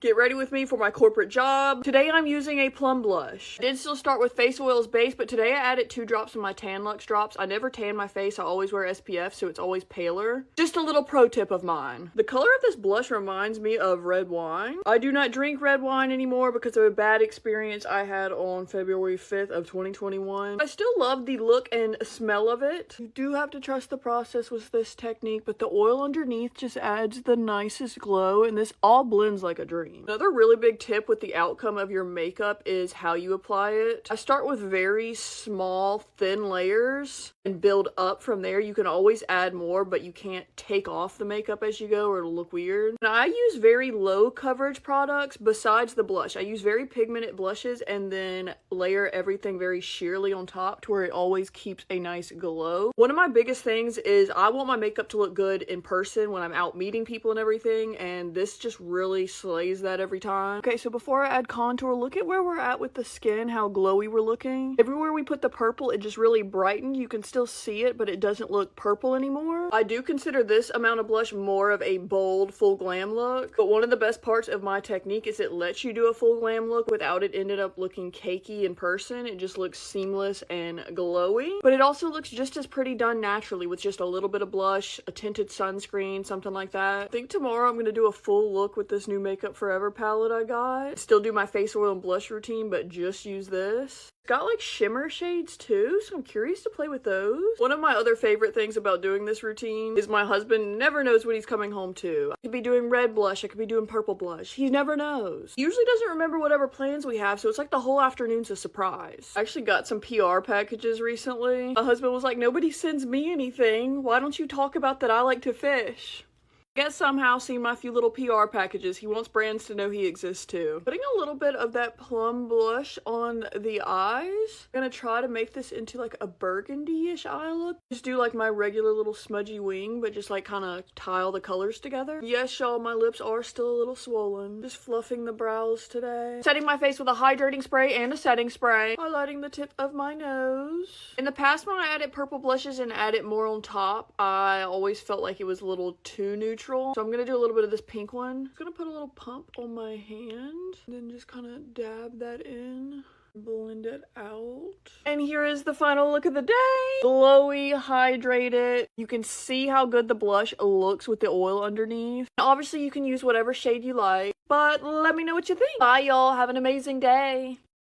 Get ready with me for my corporate job. Today I'm using a plum blush. I did still start with face oils base, but today I added 2 drops of my Tan Luxe drops. I never tan my face. I always wear SPF, so it's always paler. Just a little pro tip of mine. The color of this blush reminds me of red wine. I do not drink red wine anymore because of a bad experience I had on February 5th of 2021. I still love the look and smell of it. You do have to trust the process with this technique, but the oil underneath just adds the nicest glow, and this all blends like a dream. Another really big tip with the outcome of your makeup is how you apply it. I start with very small, thin layers and build up from there. You can always add more, but you can't take off the makeup as you go or it'll look weird. And I use very low coverage products besides the blush. I use very pigmented blushes and then layer everything very sheerly on top to where it always keeps a nice glow. One of my biggest things is I want my makeup to look good in person when I'm out meeting people and everything, and this just really slays that every time. Okay, so before I add contour, look at where we're at with the skin, how glowy we're looking. Everywhere we put the purple, it just really brightened. You can still see it, but it doesn't look purple anymore. I do consider this amount of blush more of a bold, full glam look, but one of the best parts of my technique is it lets you do a full glam look without it ended up looking cakey in person. It just looks seamless and glowy, but it also looks just as pretty done naturally with just a little bit of blush, a tinted sunscreen, something like that. I think tomorrow I'm gonna do a full look with this new Makeup Forever palette I got. Still do my face oil and blush routine, but just use this. It's got like shimmer shades too, so I'm curious to play with those. One of my other favorite things about doing this routine is my husband never knows what he's coming home to. I could be doing red blush, I could be doing purple blush. He never knows. He usually doesn't remember whatever plans we have, so it's like the whole afternoon's a surprise. I actually got some PR packages recently. My husband was like, nobody sends me anything. Why don't you talk about that I like to fish? Guess somehow seeing my few little PR packages, he wants brands to know he exists too. Putting a little bit of that plum blush on the eyes. I'm gonna try to make this into like a burgundy-ish eye look. Just do like my regular little smudgy wing, but just like kind of tile the colors together. Yes, y'all, my lips are still a little swollen. Just fluffing the brows today. Setting my face with a hydrating spray and a setting spray. Highlighting the tip of my nose. In the past, when I added purple blushes and added more on top, I always felt like it was a little too neutral. So I'm gonna do a little bit of this pink one. I'm gonna put a little pump on my hand, and then just kind of dab that in. Blend it out. And here is the final look of the day. Glowy, hydrated. You can see how good the blush looks with the oil underneath. Obviously, you can use whatever shade you like, but let me know what you think. Bye, y'all. Have an amazing day.